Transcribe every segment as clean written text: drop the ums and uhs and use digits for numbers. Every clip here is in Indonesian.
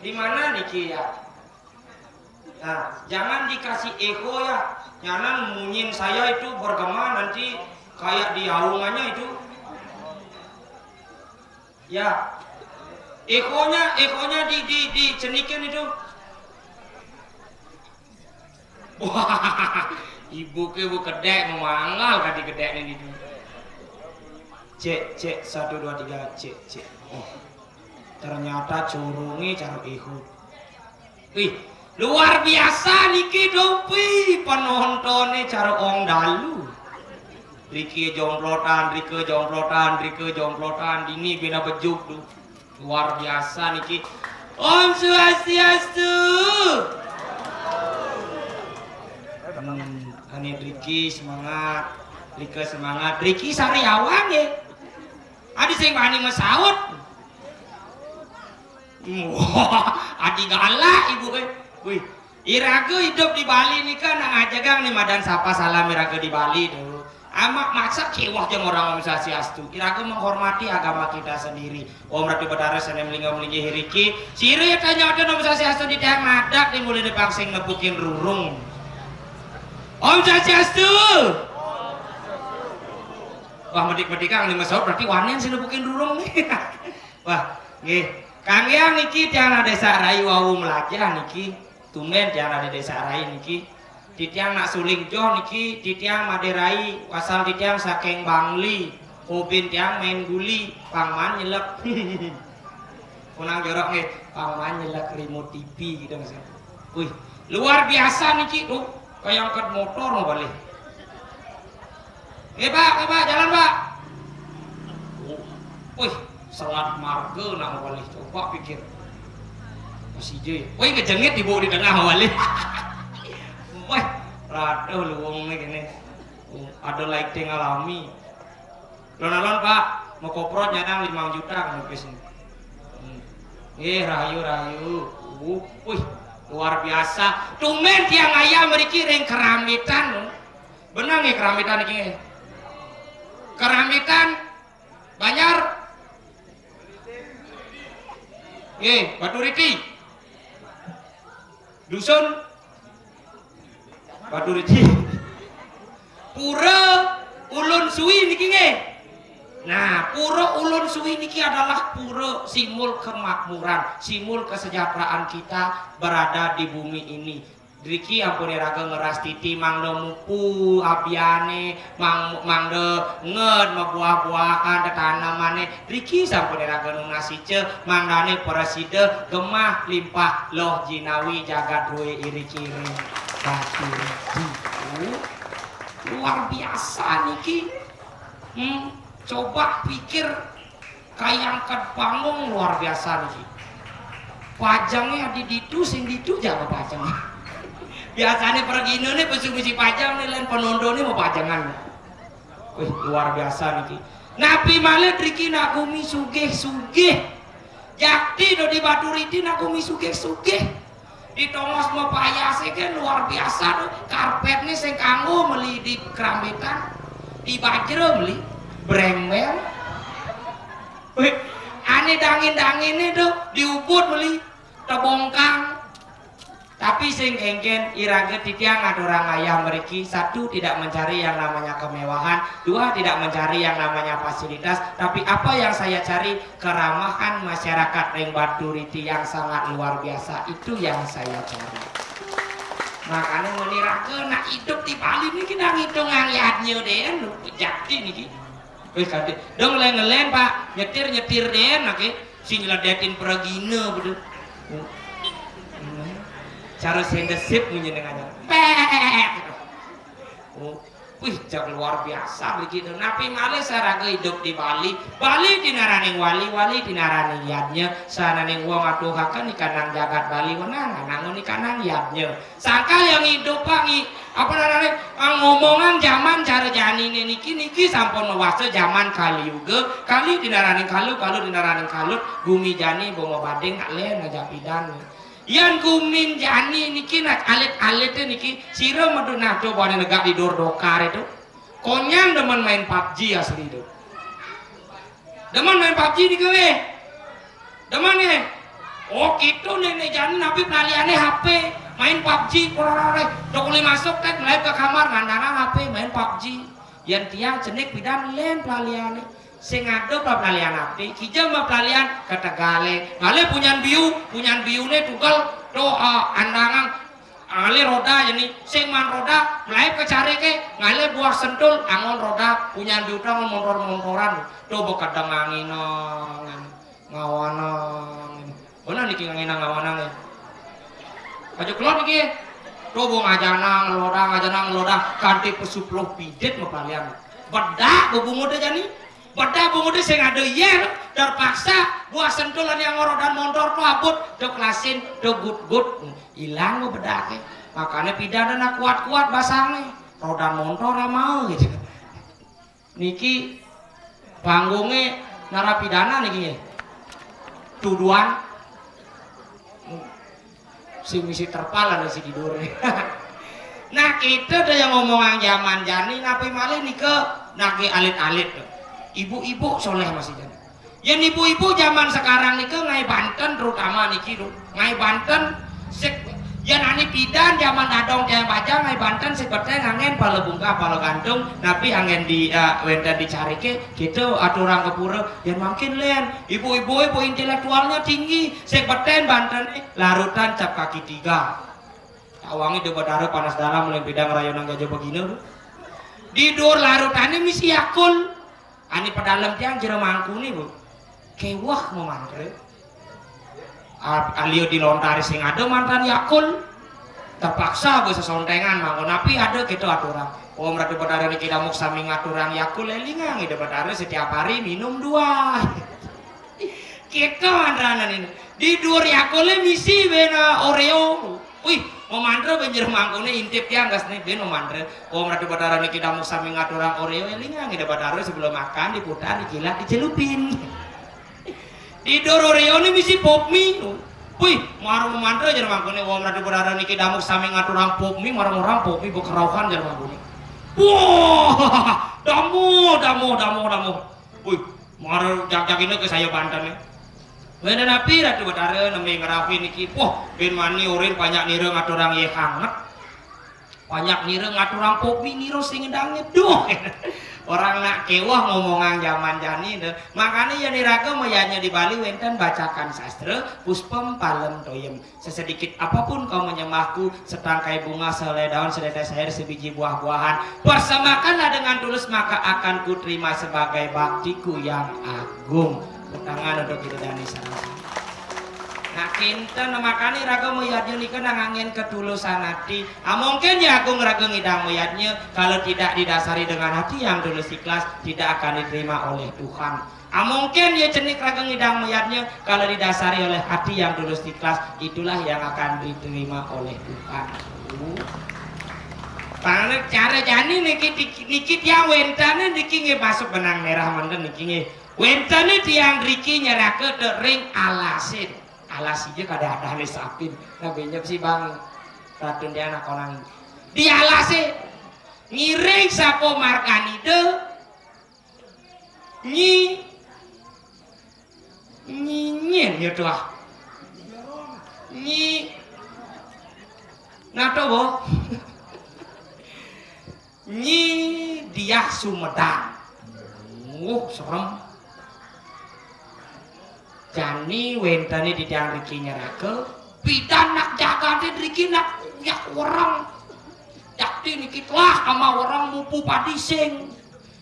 Di mana niki ya? Nah, jangan dikasih ego ya. Jangan munyin saya itu bergema nanti kayak di aungannya itu. Ya, ekonya di cenikin itu. Wah, ibu kedek memangal kadi kedek ini itu. Cek 1 2 3 cek. Oh, ternyata curungi cara ikut. Wih, luar biasa niki dopi penontonnya cara ong dalu. Rike jomplotan ini bina bejuk tuh. Luar biasa niki. Om Swastiastu. Ani Riki semangat. Rike semangat. Riki sariawan ya. Adi sing wani mesaut. Wah, adi galak ibu wih, iraga hidup di Bali nih kan nang ajagang nih madan sapa salam iraga di Bali tuh. Amak maksa kewah jeung orang Om Swastiastu. Iraga menghormati agama kita sendiri. Om Ratu Badara sanem melingi hiriki. Sire tanya Om Swastiastu di teh madak di mulai dipangsing nepukin rurung. Om Swastiastu. Wah medik-medik kang lima saut berarti wanian sih nepukin rurung nih. Wah, nggih. Kang yang niki tiang ada desa Rayu wau melajah niki. Tumben tiang ada desa Rayu niki. Titiang nak suling joh niki, titiang Maderai, wasal titiang saking Bangli. Hobin tiang main guli, pangman nyelek. Punang jorok nih, pangman nyelek remote TV gitu mas. Wih, luar biasa niki tuh. Kayak angkat motor mau balik. Pak, jalan pak. Wih, selat marga nak balik. Coba pikir. Masih je. Wih, ngejengit dibawa di tengah balik. Wih, rada luwung nih gini. Ada lighting alami. Lon pak, mau koprot nyadang 5 juta kan nukis ini. Rayu. Wih, luar biasa. Tumen tiang ayam meriki ring keramitan. Benang nih keramitan ini. Keramitan Banjar. Batu Riti. Dusun Batu Riti. Pura Ulun Suwi niki nggih. Nah, pura Ulun Suwi niki adalah pura simbol kemakmuran, simbol kesejahteraan kita berada di bumi ini. Riki ampun raga ngeras titi mangde mupu abiane mangde nged buah-buahan tetanamane Riki sampun raga nasice mangdane preside gemah limpah loh jinawi jagat duwe iri-ciri batu luar biasa niki. Coba pikir kayak angkat panggung luar biasa niki. Pajangnya di ditu sing ditu jaga pajangnya. Biasanya pergi ini besi pajang nih lain penonton ini mau pajangan. Wih luar biasa niki. Nabi Malik Riki nakumi sugih. Jakti do di Batu Riti nakumi sugih. Di Tongos mau payase kan luar biasa do. Karpetnya sing kanggo meli di kerambitan. Di Bajro meli brengmel. Wih ane dangin-dangin itu di Ubud meli tebongkang. Tapi sing engken iraga titiang ada orang ayah meriki. Satu, tidak mencari yang namanya kemewahan. Dua, tidak mencari yang namanya fasilitas. Tapi apa yang saya cari, keramahan masyarakat ring Batu Riti yang sangat luar biasa. Itu yang saya cari. Makanya meniraga nak hidup di Bali ini kita ngitung ngeliatnya deh. Jakti nih. Wih kade, dong ngelen pak, nyetir deh, nake si nyeledekin peragina betul. Cara sendesip menyenangkan. Wih, jak luar biasa begitu. Nabi Malik saraga hidup di Bali. Bali dinaraning wali dinaraning yadnya. Sananing wong atuhakan ikanang jagat Bali wenang, nangun ikanang yadnya. Sangka yang hidup pangi apa namanya ngomongan zaman cara jani niki sampun mewasa zaman kali juga. Kali dinaraning kalut dinaraning kalut. Gumi jani bongo badeng alen ngajak pidan. Yang kumin jani niki nak alit-alitnya niki sira medu nado bane negak di dordokar itu konyang demen main PUBG asli itu demen main PUBG nih gue demen nih Oh gitu nenek Jani nabi pelaliannya HP main PUBG kurang dokoli masuk teh mulai ke kamar ngandana HP main PUBG yang tiang cenik pidan lain pelaliannya sing ado pelalian HP kijang mah pelalian kata gale punyan biu ne tugal do andangan ngale roda jadi sing man roda mulai ke cari ke ngale buah sentul angon roda punyan biu tang motor-motoran do bekadang angin ngawanang mana niki nganginang ngawanang ya aja keluar niki coba ngajanang ngeloda kanti pesuploh pijet mepalian bedak bubungu deh jani bedak bungu deh sing ada yer terpaksa buah sentulan yang rodan motor tuh abut do klasin do gut hilang bedak makanya pidana nak kuat basangnya rodan motor mau gitu niki panggungnya narapidana niki tuduhan si misi terpala dan si tidur. Nah kita udah yang ngomongan zaman jani napi malih nih ke nake alit-alit ibu-ibu soleh masih jani yang ibu-ibu zaman sekarang nih ke ngai Banten terutama nih kiro ngai Banten yang ani pidan zaman dadong jaya baja ngai Banten seperti ngangen pala bungka pala gantung napi angen di wenda dicari ke gitu aturan kepura yang makin len ibu-ibu intelektualnya tinggi seperti Banten larutan cap kaki 3 awangi de badara panas dalam mulai bidang rayonan gajah begini di dur larutannya misi yakul ani pedalem tiang jero mangku nih bu kewah mau mantre alio dilontari sing ada mantan yakul terpaksa gue sesontengan mangun tapi ada gitu aturan om ratu badara ini kita mau sami ngaturan yakul lelingang ide badara setiap hari minum 2 gitu mantranan ini di dur yakulnya misi bena oreo wih mau mantra benjer mangkune intip ya gas nih ben mau mantra om ratu badara ini kita mau sami ngaturan oreo lelingang ide badara sebelum makan diputar dijilat dicelupin di Oreo ini misi pop mie, wih, marah mantra jadi mangkune, wah nanti berada niki damuk sami ngaturang pop mie, marah orang pop mie bekeraukan jadi mangkune, wah, damu, wih, marah jak-jakinnya ke saya Banten ya, bener napi ratu berada nami ngerapi niki, wah, ben mani urin banyak nira ngaturang ye hangat, banyak nira ngaturang pop mie nira singedangnya, duh. Orang nak kewah ngomongan zaman jani deh. Makanya ya niraga mayanya di Bali wenten bacakan sastra puspem palem toyem. Sesedikit apapun kau menyembahku setangkai bunga sehelai daun sedetes air sebiji buah-buahan. Persemakanlah dengan tulus maka akan kuterima sebagai baktiku yang agung. Tangan untuk kita dani sama-sama. Nah kinten makanya raga moyatnya nika nangangin ketulusan hati mungkin ya aku ngeraga ngidang moyatnya kalau tidak didasari dengan hati yang tulus ikhlas tidak akan diterima oleh Tuhan mungkin ya cenik raga ngidang moyatnya kalau didasari oleh hati yang tulus ikhlas itulah yang akan diterima oleh Tuhan karena cara jani niki tiang wentane niki masuk benang merah menden niki wentane tiang riki nyerake de ring alasin alasinya kada ada sapin nabinya si bang ratun dia anak orang di alase ngiring sapo markanide nyinyin ya tuh nato bo dia Sumedang serem jani wentane di tiang riki nyerake pidan nak jaga di riki nak yak orang jakti nikit lah sama orang mupu padising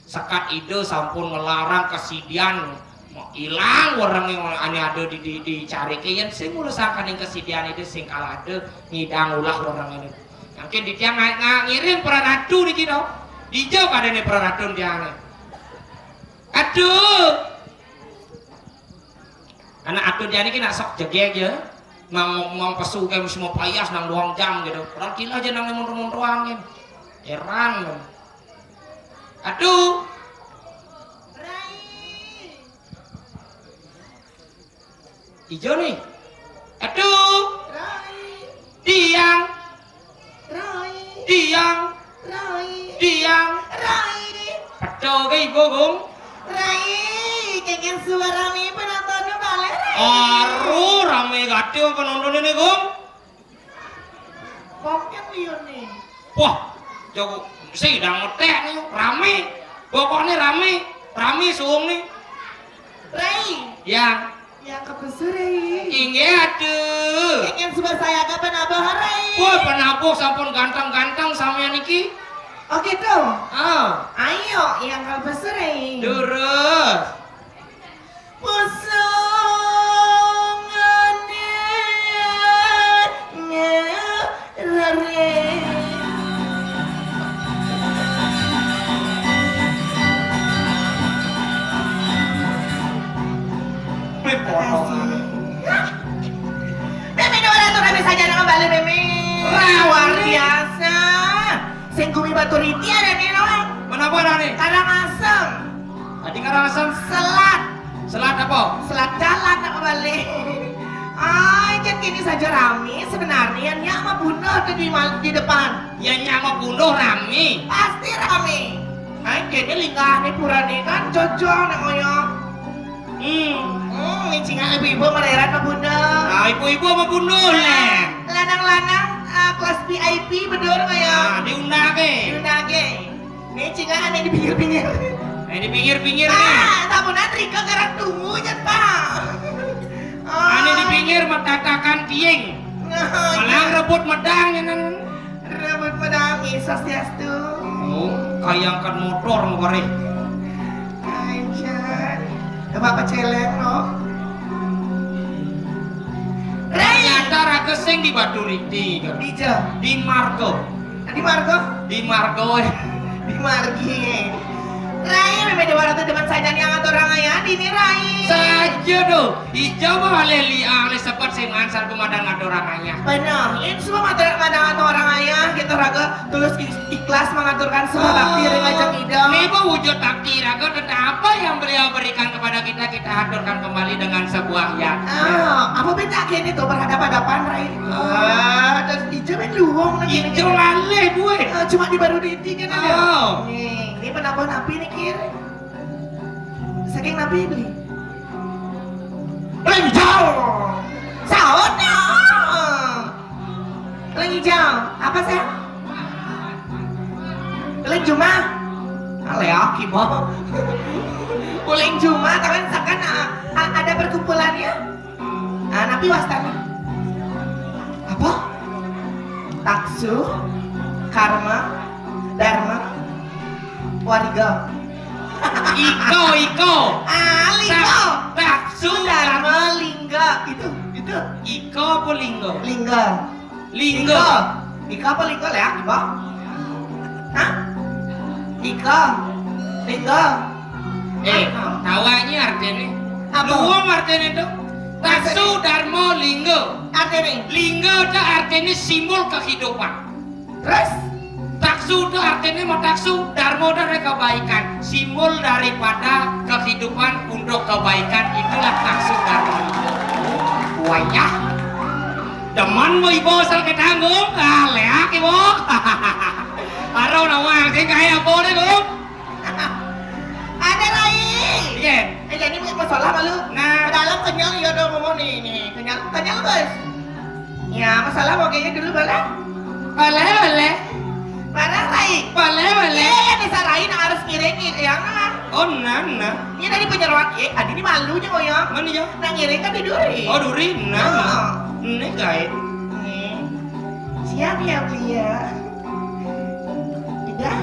sekat ide sampun melarang kesidian mau hilang orang yang ane ada dicari kian sing urusakan yang kesidian itu sing kalah ada ngidang ulah orang ini mungkin di tiang ngirim peranatu di kino dijauh ada nih peranatu tiang aduh anak atuh dia ini nak sok jegeg ya mau pesu kayak semua payas nang 2 jam gitu orang gila aja nang mundur-munduran heran aduh ijo nih aduh tiang aduh ke ibu gum Rai, kayaknya suara mi penontonnya balik. Aduh, rame gade penonton ini, Gum. Pokoknya liun nih. Wah, jago sih udah ngetek nih, rame. Pokoknya rame suung nih. Rai, Yang kebesar Rai. ini aduh. Ingin sudah saya kapan abah Rai. Wah, penabuh sampun ganteng-ganteng sama niki. Oh gitu. Ah, Ayo, yang kebesar Rai. terus. Meme doa tuh kami saja dengan balik meme. Luar biasa. Senggumi batu riti ada nih loh. Kenapa nih? Karangasem. Tadi Karangasem Selat. selat apa? Selat jalan nak balik. Ay, kan kini saja rame sebenarnya nya mah bunuh tuh di depan. Ya nyama bunuh rame. Pasti rame. Ay, kini linggah nih purane kan cocok nak ngoyong. Ini cingak ibu-ibu mereret mah bunuh. Nah, ibu-ibu sama bunuh lah. Lanang-lanang kelas VIP bedur ngoyong. Nah, diundang ke. Yunage. Nih cingak aneh di pinggir-pinggir. Di pinggir-pinggir nih. Tabunan Rika garang tunggunya pak. Ane di pinggir matatakan tieng. Malang rebut medang nyanan. Rebut pedang swastiastu. Oh, kayangkan motor mau kare. Anjir. Coba apa celeng no? Ternyata rageseng di Batu Riti. Dija. Di Margo. Di Margo. Di Margo. Di Margi. Rai, memang dewa ratu depan saja nih angat orang ayah. Dini Rai. Saja do. Ijo mah leli ale sepet sing ansar kumadang adorangannya. Benar. Ini semua madang orang ayah. Kita raga tulus ikhlas mengaturkan semua bakti dari ngajak idam. Mebo wujud takdir raga dan apa yang beliau berikan kepada kita aturkan kembali dengan sebuah yak. Apa beda ini tuh berhadapan-hadapan Rai? Terus Ijo main luwung lagi. Ijo lale gue. Cuma di baru diti kan ada. Oh. Nih, ini penambah napi nih kiri. Saking napi beli. Lengjau. Saona. Lengjau. Apa sih? Lengjuma. Aleaki mau. Uling Juma, kalian seakan ada perkumpulannya. Napi wastana. Apa? Taksu, karma, dharma, wariga. Iko. Lingga. Taksu Dharma, lingga. Itu. Iko apa linggo? Lingga. Linggo. Ika apa lingga ya? Iba? Hah? Ika. Lingga. Tawanya artinya. Apa? Luwung artinya itu. Taksu Dharma Linggo. Artinya? Linggo itu artinya simbol kehidupan. Terus? Taksu itu artinya mau taksu, Dharma dari kebaikan. Simbol daripada kehidupan untuk kebaikan itulah taksu Dharma Linggo. Wayah. Demen mau ibu asal ketanggung. Leak ibu. Aro nawang sih kayak apa deh bu? Ada Rai. Iya. Jadi masalah malu. Nah. Dalam kenyal ya udah ngomong nih kenyal bos. Ya masalah mau kayaknya dulu boleh. Boleh. Mana Rai? Boleh. Iya bisa Rai harus ngiring yang nah. Oh nana. Ini dari penyeruan. Adi ini malunya kok ya. Mana ya? Nah ngiring kan diduri. Oh duri nana. Ini guys. Siap ya Blia. Udah.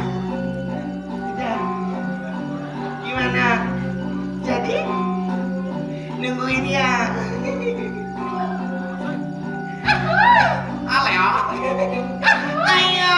Gimana? Jadi nungguin ya. Ale ya. Ayo.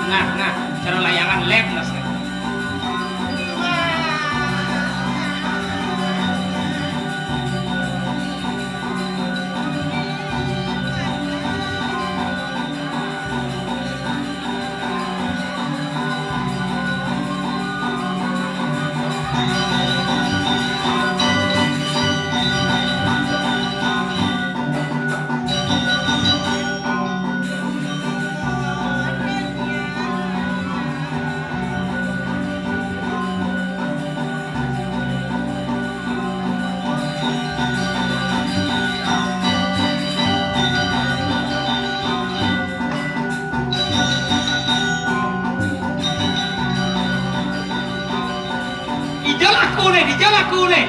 Nah, cara layangan lab nas. dijawab aku nih.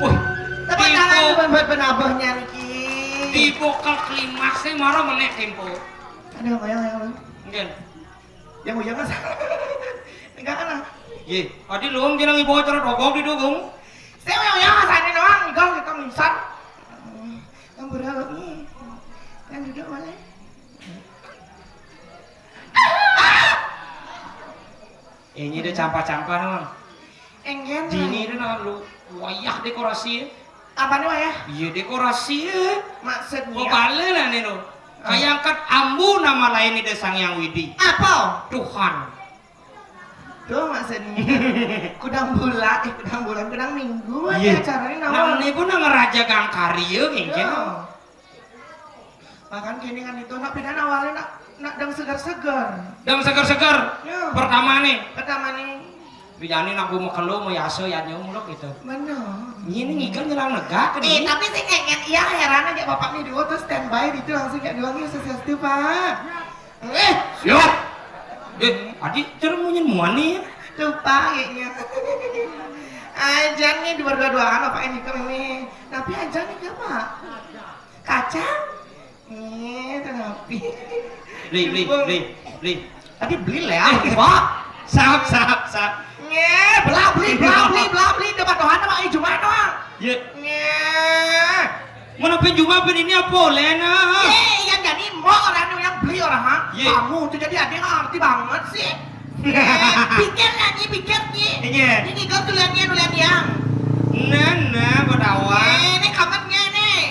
Wih, Tepuk tangan buat penabahnya Niki. di vokal klimaksnya marah menek tempo. Aduh, ayo. Mungkin. Yang mau jangan salah. Enggak ana. Ye, adi luang jenang ibu acara dogong di dogong. Saya mau yang sana doang, igol kita misal. Yang berapa nih? Yang duduk boleh. Ini dia campa-campa nang. Engen. Dini dia nang lu wayah dekorasi. Apa nih ya? Iya dekorasi. Kok Maksudnya balik lah nih lo. Kayak angkat ambu nama lain di Sang Yang Widi. apa? Tuhan. Tuh maksudnya kudang minggu aja acaranya Nah, nawal. ini pun nang Raja Gang Karya kayaknya. Iya. Makan kini kan itu nak pindah awalnya nak dang segar-segar. Dan segar-segar. Ya. Pertama nih. Pertama nih, Bijani nak mau kelo mau yaso ya nyomulok gitu. mana? Ini ngikal nyelang negak kan ini. Tapi sih ngengen, iya heran aja bapak nih dua terus standby itu langsung kayak doangnya sesuatu pak. Siap. Adik cerem mau nyemuan nih. Lupa kayaknya. Ajan nih dua-duaan bapak ini ini. Tapi ajan nih apa? Kacang? Tapi. Li. Tadi beli lah ya, pak. Sap. Beli depan Tuhan sama Iju mana doang. Ya. Mana penjuma pen ini apa Lena? Yang jadi mau orang yang beli orang ha. Ye. Kamu tuh jadi ada yang ngerti banget sih. Pikir nih. Iya. Ini kau tulian yang. Nah, badawa. Ini kamarnya nih.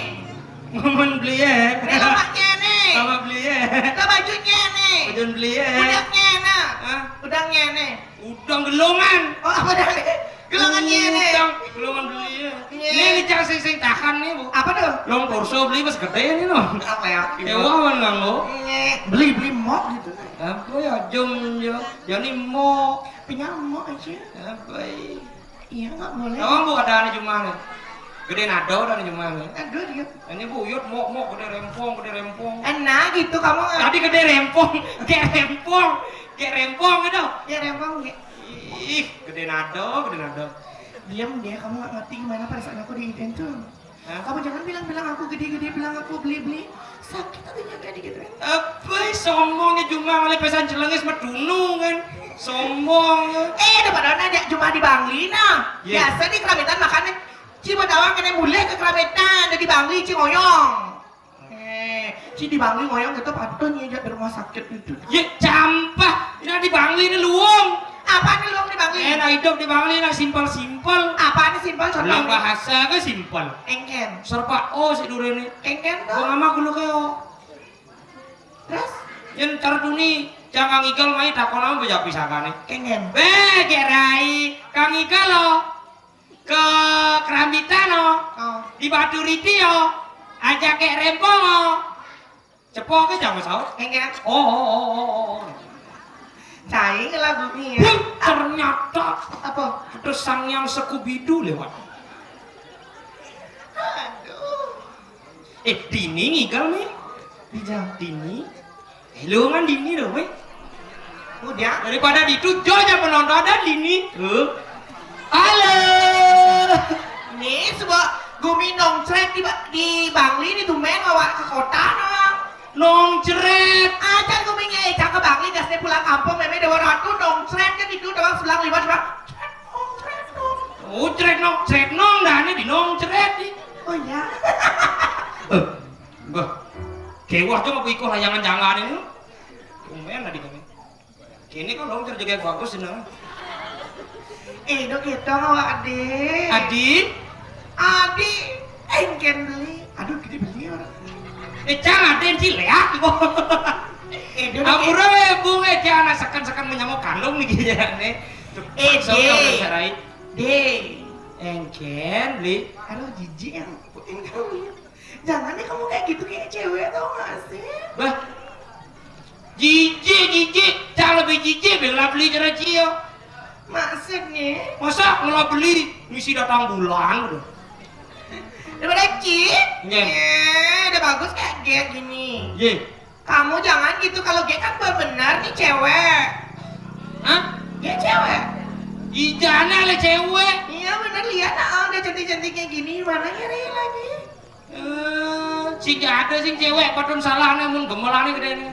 Momen beli ya. Ini lemaknya nih. Sama beli ya. Ini bajunya nih. Bajuan beli ya. Udangnya nih. Hah? Udangnya nih. Udang gelongan. Oh apa dah nih? Gelongannya nih. Udang gelongan beli ya. Iya. Ini cang sing tahan nih bu. Apa tuh? Long torso beli pas gede nih no. Apa ya? Ewawan nggak lo? Beli mok gitu. Apa ya jom yo. Jadi mau Pinjam mok aja. apa? Iya nggak boleh. Kamu bu ada nih cuma nih. Gede nado dan cuma nih. Aduh dia. Ini buyut mau gede rempong. Enak gitu kamu. Tadi gede rempong, kayak rempong gitu. Ya rempong ya. Ih, gede nado. Diam dia, kamu nggak ngerti gimana perasaan aku di event tuh. Hah? Kamu jangan bilang aku gede-gede, bilang aku beli-beli. Sakit hatinya kayak gitu kan. Apa sombongnya cuma oleh pesan celengis medunu kan. Sombong ya. Dapat aja cuma di Bangli nah. Iya. Biasa di Kerametan makannya Cibadawang kena mulai ke Kerametan, ada di Bangli Cingoyong. Ci di Bangli ngoyong tetap ada nih aja di rumah sakit itu. Ya campah, ini di Bangli ini luang. Apa nih luang di Bangli? Enak hidup di Bangli nak simpel. Apa nih simpel contoh? Lang bahasa kan simpel. Engken. Serpa si durene. Engken Gua tuh. ngama kulo keo. Terus? Yen tarduni jangan igal mai takon am beja pisahane. Engken. Gerai Kang Ika lo ke Kerambitan lo Oh. di Batu Riti lo ajak ke Rempong lo cepok ke jangan saut. Engken. Oh. Cai lagu nih ya. Ternyata Apa? ada sang yang Sekubidu lewat. Aduh. Dini ngigal nih. Dijam. Dini. Lu kan Dini loh, weh. Udah. Daripada itu Jonya penonton ada Dini. Halo. Nih sebuah gumi nongcret di Bangli ini tumben bawa ke kota nong. Nongcret. Aja guminya ke Bangli gasnya pulang kampung meme dewa ratu nongcret kan itu doang selang lima selang. Cret nong dah nih di nongcret nih. Oh ya. Bah. Kewah cuma aku ikut layangan jangan ini. Lumayan lah di kami. Kini kan nongcret juga bagus senang. Dok gitu awak adik. Adi. Engken beli. Aduh gede beli orang. Jangan ada yang cileak kok. Dok. Amura bung jangan sekan menyamuk kandung nih gini. Engken beli. Aduh jijik yang putin kamu. Jangan deh kamu kayak gitu kayak cewek tau gak sih? Bah. Jijik. Jangan lebih jijik bela beli cara cio. Maksud nih. Masa ngelah beli misi datang bulan udah. Daripada Ci. Iya. Udah bagus kayak G gini. Ye. Kamu jangan gitu, kalau G kan benar nih cewek. Hah? G cewek. Ijana le cewek. Iya benar, lihat udah cantik-cantiknya gini, mana nyari lagi. Si ada sing cewek padahal salah nih mun gemelane gede nih.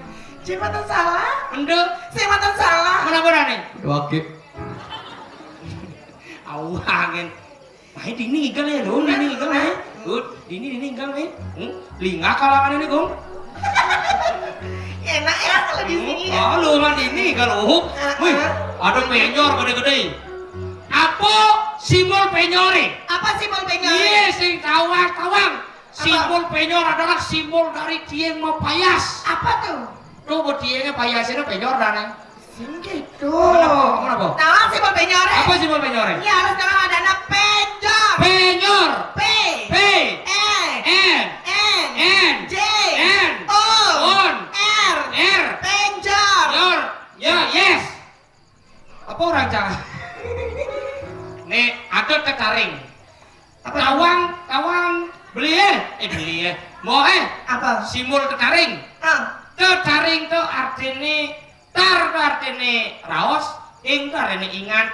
Jembatan salah? Ende. Jembatan salah. Mana nih? Oke. Awangen. Main dini igal ya dong, dini igal ya. Dini igal ya. Lingga kalangan ini gong. Enak ya kalau di sini. Oh lu mah dini igal Wih, ada penyor gede-gede. Apa simbol penyore? Apa simbol penyor? Iya, sing tawang. Simbol penyor adalah simbol dari tiang mau payas. Apa tuh? Tuh buat tiangnya payasnya penyor dan Sing gitu. Kenapa? Nah, simbol penyor. Apa simbol penyor? Iya harus dengan adanya penjor. Penyor. P. P. N. N. J. N. O. On. R. R. Penjor. Yor. Ya, yes. Apa orang cang? Nih, ada ketaring. Tawang. Beli ya. Mau Apa? simbol ketaring. Ketaring tuh artinya tar tuh artinya raos. Ing tuh artinya ingan,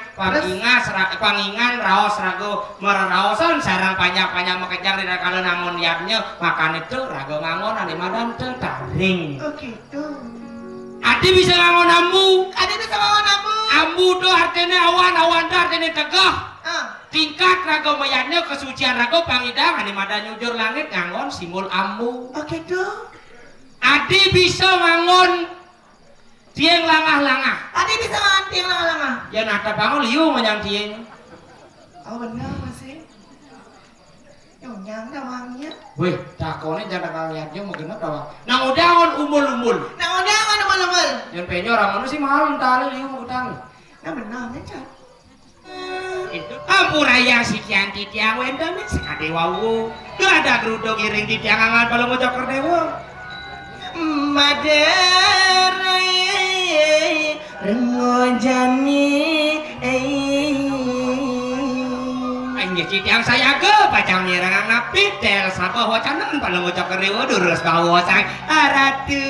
pangingan, raos, rago, meraraosan, sarang panjang mengejar tidak kalau namun liatnya makan itu rago ngangon, ane madan tuh taring. Oh gitu. Adi bisa ngangon ambu. Ada bisa ngomong ambu. Ambu tuh artinya awan tuh artinya tegah. Ah. Tingkat rago mayatnya kesucian rago pangidang, ane madan nyujur langit ngangon simbol ambu. Oh gitu. Adi bisa ngangon tiang langah-langah. Adi bisa nganti yang lama-lama. Ya nata bangun liu manyang tiang. Oh benar masih. Nyonyang dawangnya. Wih, takone jangan lihatnya mau genep tawang. Nang udangon umbul. Nah udah kan nomor-nomor. Yang penyor orang sih mahal entah liu mau utang. Nah benar mencet. Itu ampuraya si tiang titiang wendang nih sekade wawu. Tuh ada geruduk iring titiang angan kalau mau joker dewa. Maderai rengojani Anjir titiang saya ke pacang nyerangan napi tel sapa wacanan pada mau joker dewa durus bawa sang aratu.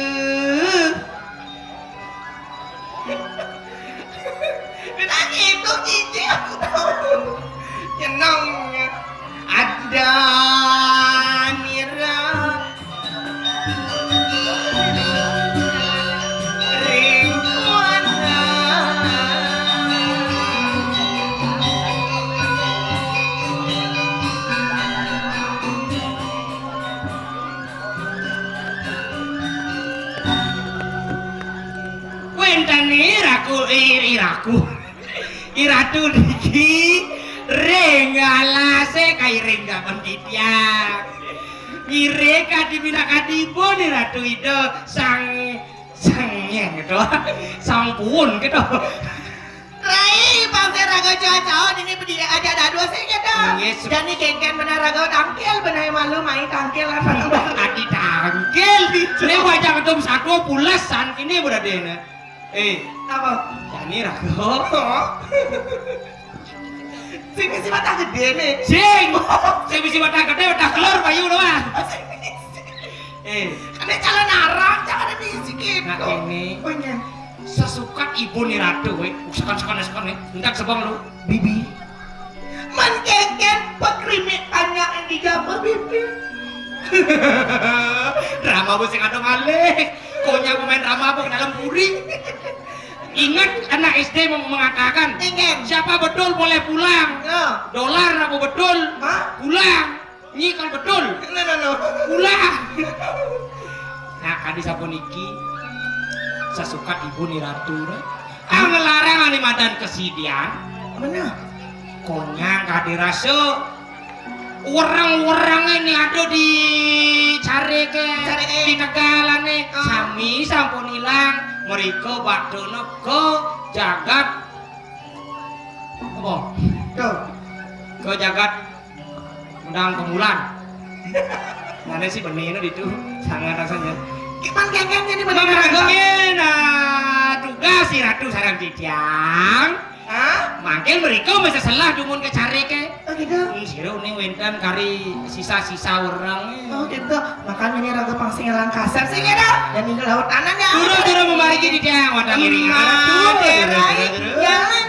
Nah itu cici aku tahu. Nyenongnya ada Mira Ringwana. Wentane iratu niki rengalase kai rengga mentitiang ire kadibina kadipun iratu itu sang yang gitu sang pun gitu. Rai bangsa raga cowok ini berdiri aja ada dua sih gitu. Yes. Dan ini kengken benar raga tangkel benar malu main tangkel apa Adi tangkel ini wajah ketum satu pulasan ini berada ini. apa? Jani rago. Sing bisi mata gede nih. Sing bisi mata gede udah keluar bayu doang. Karena calon arang jangan ada bisi gitu. Nah ini Oh iya. sesukat ibu nih ratu sekan nih hendak sebang lu Bibi. Man kengken pekrimi tanya yang dijawab Bibi. drama busing ada malih konya pemain drama apa ke dalam puring. Ingat anak SD mengatakan siapa betul boleh pulang. Dolar apa betul pulang nyikal betul pulang. Nah kadi sapuniki sesukat ibu ni ratu ngelarang ani madan kesidian Mana? konya kadi rasa orang-orang ini ada di cari ke di Tegalan nih sami sampun hilang mereka badono ke jagat apa? Tuh. Ke jagat undang kemulan. Mana sih benih itu sangat rasanya. Gimana kengken jadi benar raga? Mangkin tugas si ratu sarang titiang. Hah? Mangkin mereka bisa salah dumun ke cari ke. Oh gitu. Sireu nih winten kari sisa-sisa urang. Oh gitu. Makanya ini raga pangsingalan kasar sih ya dah. Dan ini laut anan ya. Turu memarigi di dia wadang iringan. Aduh, ya.